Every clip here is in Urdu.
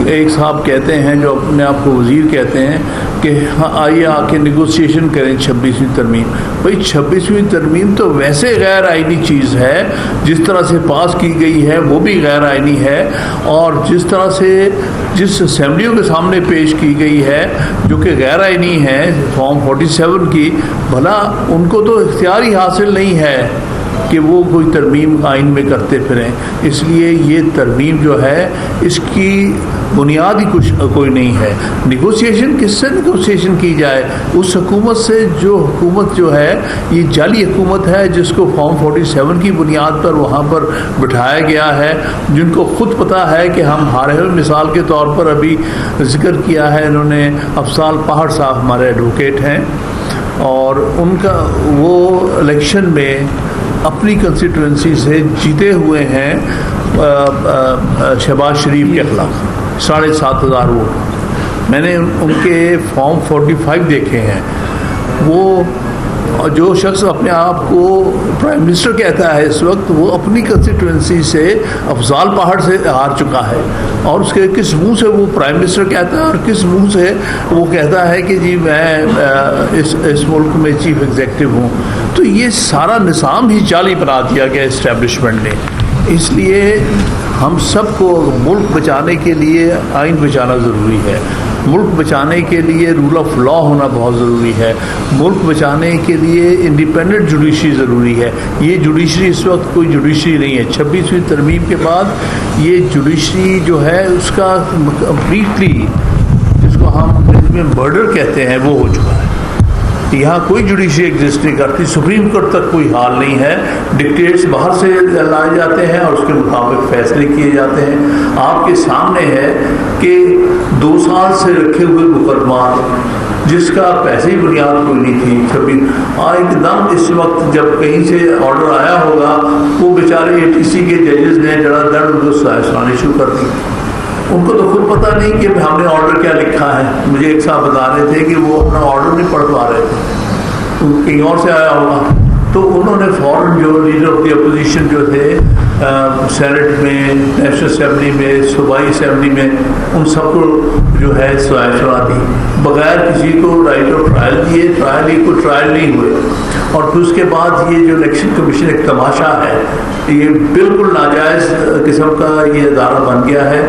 ایک صاحب کہتے ہیں جو اپنے آپ کو وزیر کہتے ہیں کہ ہاں آئیے آ کے نیگوسیشن کریں 26ویں ترمیم. بھائی 26ویں ترمیم تو ویسے غیر آئینی چیز ہے، جس طرح سے پاس کی گئی ہے وہ بھی غیر آئینی ہے، اور جس طرح سے جس اسمبلیوں کے سامنے پیش کی گئی ہے جو کہ غیر آئینی ہے فارم 47 کی، بھلا ان کو تو اختیار ہی حاصل نہیں ہے کہ وہ کوئی ترمیم آئین میں کرتے پھریں. اس لیے یہ ترمیم جو ہے اس کی بنیاد ہی کچھ کوئی نہیں ہے. نیگوسیشن کس سے نیگوسیشن کی جائے؟ اس حکومت سے جو حکومت جو ہے یہ جعلی حکومت ہے، جس کو فارم 47 کی بنیاد پر وہاں پر بٹھایا گیا ہے، جن کو خود پتہ ہے کہ ہم ہارے ہوئے. مثال کے طور پر ابھی ذکر کیا ہے انہوں نے، افضال پہاڑ صاحب ہمارے ایڈوکیٹ ہیں، اور ان کا وہ الیکشن میں اپنی کنسٹیٹوئنسی سے جیتے ہوئے ہیں شہباز شریف کے خلاف 7,500 ووٹ. میں نے ان کے فارم 45 دیکھے ہیں. وہ جو شخص اپنے آپ کو پرائم منسٹر کہتا ہے اس وقت، وہ اپنی کنسٹیٹوئنسی سے افضال پہاڑ سے ہار چکا ہے، اور اس کے کس منہ سے وہ پرائم منسٹر کہتا ہے اور کس منہ سے وہ کہتا ہے کہ جی میں اس ملک میں چیف ایگزیکٹو ہوں. تو یہ سارا نظام ہی جعلی بنا دیا گیا اسٹیبلشمنٹ نے. اس لیے ہم سب کو ملک بچانے کے لیے آئین بچانا ضروری ہے، ملک بچانے کے لیے رول آف لا ہونا بہت ضروری ہے، ملک بچانے کے لیے انڈیپینڈنٹ جوڈیشری ضروری ہے. یہ جوڈیشری اس وقت کوئی جوڈیشری نہیں ہے. 26ویں ترمیم کے بعد یہ جوڈیشری جو ہے اس کا کمپلیٹلی، جس کو ہم انگریزی میں مرڈر کہتے ہیں، وہ ہو چکا ہے. یہاں کوئی جوڈیشری ایگزسٹ نہیں کرتی. سپریم کورٹ تک کوئی حال نہیں ہے. ڈکٹیٹس باہر سے لائے جاتے ہیں اور اس کے مطابق فیصلے کیے جاتے ہیں. آپ کے سامنے ہے کہ 2 سال سے رکھے ہوئے مقدمات جس کا پیسے ہی بنیاد کوئی نہیں تھی. 26 ایک دم اس وقت جب کہیں سے آرڈر آیا ہوگا، وہ بیچارے ATC کے ججز نے جڑا دڑ ان کو سنانی شروع کر دی. ان کو تو خود پتہ نہیں کہ ہم نے آرڈر کیا لکھا ہے. مجھے ایک صاحب بتا رہے تھے کہ وہ اپنا آرڈر نہیں پڑھ پا رہے تھے، کہیں اور سے آیا ہوگا. تو انہوں نے فوراً جو لیڈر آف دی اپوزیشن جو تھے سینٹ میں، نیشنل اسمبلی میں، صوبائی اسمبلی میں، ان سب کو جو ہے سنا دی بغیر کسی کو رائٹ آف ٹرائل دیے. ٹرائل نہیں ہوئے. اور پھر اس کے بعد یہ جو الیکشن کمیشن ایک تماشا ہے، یہ بالکل ناجائز قسم کا یہ ادارہ بن گیا ہے.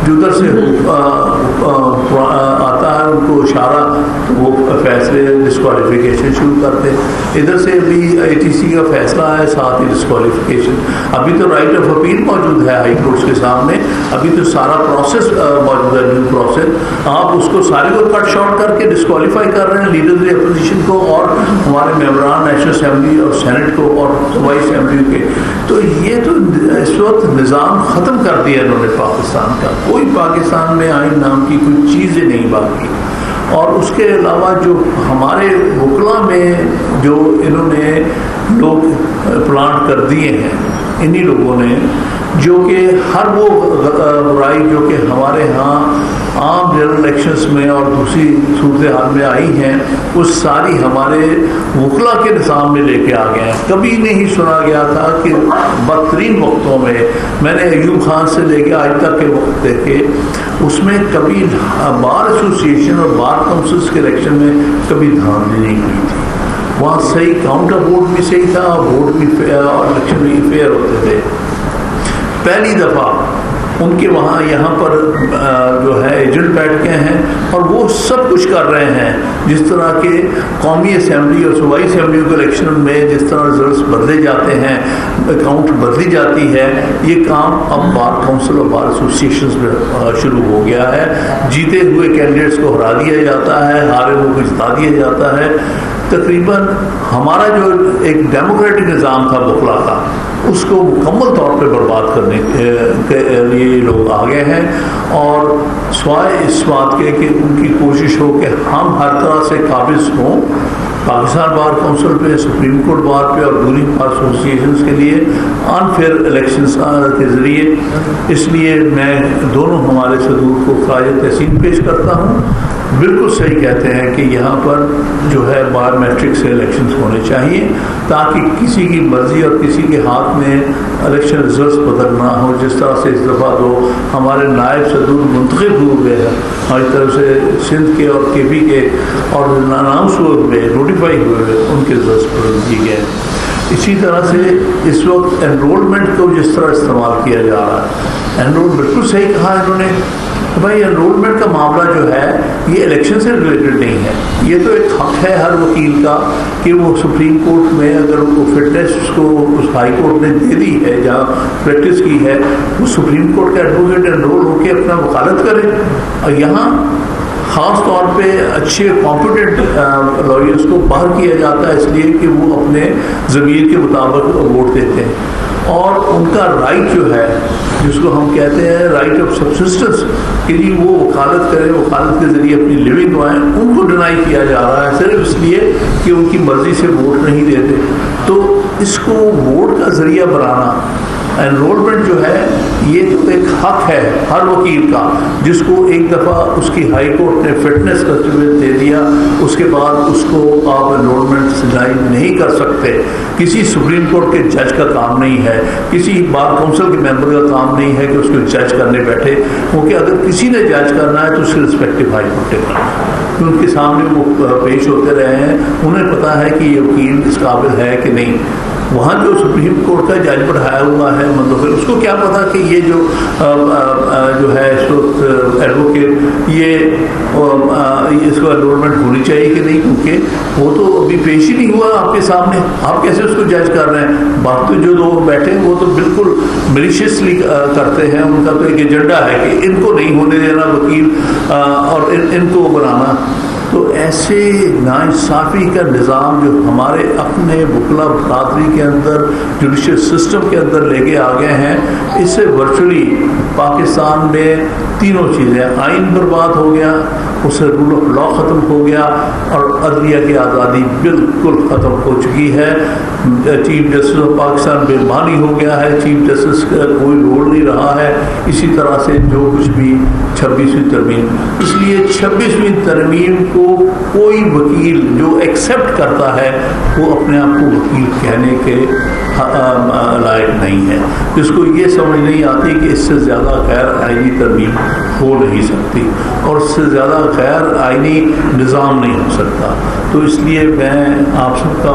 جو ادھر سے آتا ہے ان کو اشارہ، وہ فیصلے ڈسکوالیفیکیشن شروع کرتے. ادھر سے بھی ATC کا فیصلہ ہے، ساتھ ہی ڈسکوالیفیکیشن. ابھی تو رائٹ آف اپیل موجود ہے ہائی کورٹس کے سامنے. ابھی تو سارا پروسیس موجود ہے، نیو پروسیس. آپ اس کو سارے کو کٹ شارٹ کر کے ڈسکوالیفائی کر رہے ہیں، لیڈر دی اپوزیشن کو اور ہمارے ممبران نیشنل اسمبلی اور سینٹ کو اور صوبائی اسمبلی کے. تو یہ تو اس وقت نظام ختم کر دیا انہوں نے پاکستان کا. کوئی پاکستان میں آئین نام کی کوئی چیزیں نہیں باقی. اور اس کے علاوہ جو ہمارے وکلا میں جو انہوں نے لوگ پلانٹ کر دیے ہیں، انہی لوگوں نے، جو کہ ہر وہ برائی جو کہ ہمارے ہاں عام جنرل الیکشنز میں اور دوسری صورتحال میں آئی ہیں، وہ ساری ہمارے وکلا کے نظام میں لے کے آ گئے ہیں. کبھی نہیں سنا گیا تھا کہ بدترین وقتوں میں نے ایوب خان سے لے کے آج تک کے وقت دیکھے، اس میں کبھی بار ایسوسیشن اور بار کونسلس کے الیکشن میں کبھی دھاندلی نہیں ہوئی تھی. وہاں صحیح کاؤنٹ آف ووٹ بھی صحیح تھا، ووٹ بھی اور الیکشن بھی فیئر ہوتے تھے. پہلی دفعہ ان کے وہاں یہاں پر جو ہے ایجنٹ بیٹھ گئے ہیں اور وہ سب کچھ کر رہے ہیں. جس طرح کے قومی اسمبلی اور صوبائی اسمبلیوں کے الیکشن میں جس طرح رزلٹس بدلے جاتے ہیں، اکاؤنٹ بدلی جاتی ہے، یہ کام اب بار کونسل اور بار ایسوسیشنز میں شروع ہو گیا ہے. جیتے ہوئے کینڈیڈیٹس کو ہرا دیا جاتا ہے، ہارے ہوئے کو جتا دیا جاتا ہے. تقریباً ہمارا جو ایک ڈیموکریٹک نظام تھا وکلا کا، اس کو مکمل طور پہ برباد کرنے کے لیے لوگ آ گئے ہیں. اور سوائے اس بات کے کہ ان کی کوشش ہو کہ ہم ہر طرح سے قابض ہوں پاکستان بار کونسل پہ، سپریم کورٹ بار پہ اور دوسری بار ایسوسیشنز کے لیے انفیئر الیکشنز کے ذریعے. اس لیے میں دونوں ہمارے صدور کو خراج تحسین پیش کرتا ہوں. بالکل صحیح کہتے ہیں کہ یہاں پر جو ہے بایو میٹرک سے الیکشنز ہونے چاہیے تاکہ کسی کی مرضی اور کسی کے ہاتھ میں الیکشن ریزلٹس بدل نہ ہو. جس طرح سے اس دفعہ دو ہمارے نائب صدور منتخب ہوئے ہیں ہماری طرف سے سندھ کے اور کے پی کے اور اناؤنس ہوئے نوٹیفائی ہوئے ان کے ریزلٹس بدل دیے گئے. اسی طرح سے اس وقت انرولمنٹ کو جس طرح استعمال کیا جا رہا ہے، انرول بالکل صحیح کہا انہوں نے. بھائی انرولمنٹ کا معاملہ جو ہے یہ الیکشن سے ریلیٹڈ نہیں ہے. یہ تو ایک حق ہے ہر وکیل کا کہ وہ سپریم کورٹ میں اگر وہ فٹنس کو اس ہائی کورٹ نے دے دی ہے جہاں پریکٹس کی ہے، وہ سپریم کورٹ کا ایڈوکیٹ انرول ہو کے اپنا وکالت کرے. اور یہاں خاص طور پہ اچھے کمپیٹنٹ لائرس کو باہر کیا جاتا ہے اس لیے کہ وہ اپنے ضمیر کے مطابق ووٹ دیتے ہیں اور ان کا رائٹ جو ہے جس کو ہم کہتے ہیں رائٹ آف سبسسٹنس کہ جی وہ وکالت کریں، وکالت کے ذریعے اپنی لیونگ پائیں، ان کو ڈینائی کیا جا رہا ہے صرف اس لیے کہ ان کی مرضی سے ووٹ نہیں دیتے. تو اس کو ووٹ کا ذریعہ بنانا انرولمنٹ جو ہے یہ تو ایک حق ہے ہر وکیل کا جس کو ایک دفعہ اس کی ہائی کورٹ نے فٹنس سرٹیفکیٹ دے دیا، اس کے بعد اس کو آپ انرولمنٹ سنائی نہیں کر سکتے. کسی سپریم کورٹ کے جج کا کام نہیں ہے، کسی بار کونسل کے ممبر کا کام نہیں ہے کہ اس کو جج کرنے بیٹھے، کیونکہ اگر کسی نے جج کرنا ہے تو اس کے رسپیکٹو ہائی کورٹ نے کرنا ہے. ان کے سامنے وہ پیش ہوتے رہے ہیں، انہیں پتہ ہے کہ یہ وکیل اس قابل ہے کہ نہیں. وہاں جو سپریم کورٹ کا جج بڑھایا ہوا ہے منتخب، اس کو کیا پتا کہ یہ جو ہے اس وقت ایڈوکیٹ یہ اس کو انرولمنٹ ہونی چاہیے کہ نہیں، کیونکہ وہ تو ابھی پیش ہی نہیں ہوا آپ کے سامنے، آپ کیسے اس کو جج کر رہے ہیں. باقی جو لوگ بیٹھے ہیں وہ تو بالکل میلیشیسلی کرتے ہیں، ان کا تو ایک ایجنڈا ہے کہ ان کو نہیں ہونے دینا وکیل اور ان کو بنانا. تو ایسے ناانصافی کا نظام جو ہمارے اپنے وکلا برادری کے اندر جوڈیشل سسٹم کے اندر لے کے آ گئے ہیں، اس سے ورچولی پاکستان میں تینوں چیزیں، آئین برباد ہو گیا، اس سے رول آف لا ختم ہو گیا اور عدلیہ کی آزادی بالکل ختم ہو چکی ہے. چیف جسٹس آف پاکستان بے معنی ہو گیا ہے، چیف جسٹس کا کوئی رول نہیں رہا ہے. اسی طرح سے جو کچھ بھی 26ویں ترمیم، اس لیے 26ویں ترمیم کو کوئی وکیل جو ایکسیپٹ کرتا ہے وہ اپنے آپ کو وکیل کہنے کے لائق نہیں ہے. جس کو یہ سمجھ نہیں آتی کہ اس سے زیادہ غیر آئینی ترمیم ہو نہیں سکتی اور اس سے زیادہ غیر آئینی نظام نہیں ہو سکتا. تو اس لیے میں آپ سب کا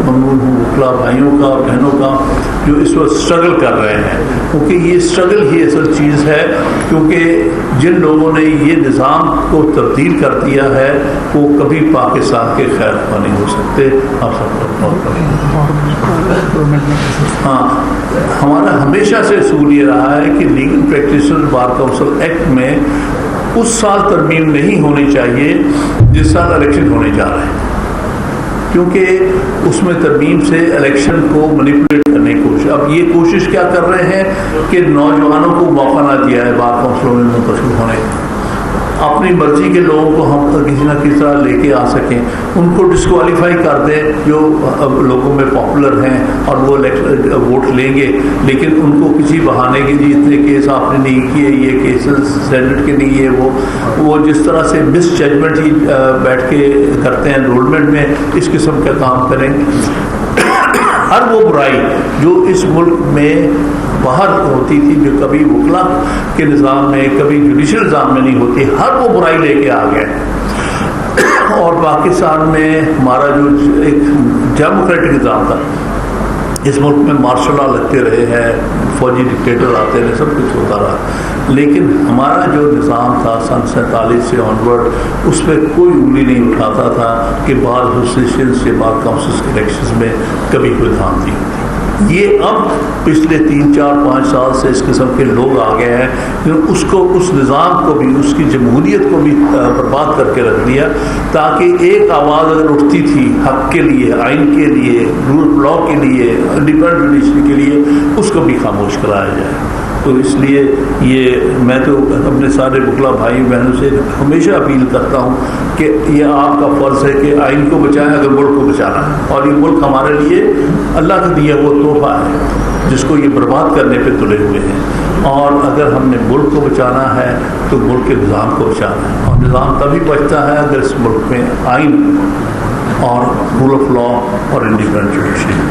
ممنون ہوں، وکلا بھائیوں کا بہنوں کا جو اس وقت اسٹرگل کر رہے ہیں، کیونکہ یہ اسٹرگل ہی اصل چیز ہے. کیونکہ جن لوگوں نے یہ نظام کو تبدیل کر دیا ہے وہ کبھی پاکستان کے خیر خواہ نہیں ہو سکتے. آپ سب کا بہت بڑھیا. ہاں، ہمارا ہمیشہ سے اصول یہ رہا ہے کہ legal practitioner bar council act میں اس سال ترمیم نہیں ہونی چاہیے جس سال الیکشن ہونے جا رہے ہیں، کیونکہ اس میں ترمیم سے الیکشن کو مینیپولیٹ کرنے کی کوشش. اب یہ کوشش کیا کر رہے ہیں کہ نوجوانوں کو موقع نہ دیا ہے بار کونسلوں میں منتخب ہونے، اپنی مرضی کے لوگوں کو ہم کسی نہ کسی طرح لے کے آ سکیں، ان کو ڈسکوالیفائی کر دیں جو لوگوں میں پاپولر ہیں اور وہ ووٹ لیں گے، لیکن ان کو کسی بہانے کے لیے اتنے کیس آپ نے نہیں کیے، یہ کیسز سینٹ کے نہیں ہے، وہ جس طرح سے مس ججمنٹ ہی بیٹھ کے کرتے ہیں انرولمنٹ میں، اس قسم کا کام کریں. ہر وہ برائی جو اس ملک میں باہر ہوتی تھی، جو کبھی وکلا کے نظام میں کبھی جوڈیشل نظام میں نہیں ہوتی، ہر وہ برائی لے کے آ گئے. اور پاکستان میں ہمارا جو ایک ڈیموکریٹک نظام تھا، اس ملک میں مارشل لا لگتے رہے ہیں، فوجی ڈکٹیٹر آتے رہے، سب کچھ ہوتا رہا، لیکن ہمارا جو نظام تھا سن 47 سے آنورڈ اس پہ کوئی انگلی نہیں اٹھاتا تھا کہ بار ایسوسیشنز کے بار کاؤنسلز کے الیکشنز میں کبھی کوئی دھاندلی ہوتی. یہ اب پچھلے 3-4-5 سال سے اس قسم کے لوگ آ گئے ہیں جنہوں اس کو، اس نظام کو بھی، اس کی جمہوریت کو بھی برباد کر کے رکھ دیا، تاکہ ایک آواز اگر اٹھتی تھی حق کے لیے، آئین کے لیے، رول آف لا کے لیے، انڈیپینڈنٹ جوڈیشری کے لیے، اس کو بھی خاموش کرایا جائے. تو اس لیے یہ میں تو اپنے سارے وکلا بھائی بہنوں سے ہمیشہ اپیل کرتا ہوں کہ یہ آپ کا فرض ہے کہ آئین کو بچائیں اگر ملک کو بچانا ہے، اور یہ ملک ہمارے لیے اللہ کا دیا وہ تحفہ ہے جس کو یہ برباد کرنے پہ تلے ہوئے ہیں، اور اگر ہم نے ملک کو بچانا ہے تو ملک کے نظام کو بچانا ہے، اور نظام تبھی بچتا ہے اگر اس ملک میں آئین اور رول آف لا اور انڈیپینڈنٹ جوڈیشری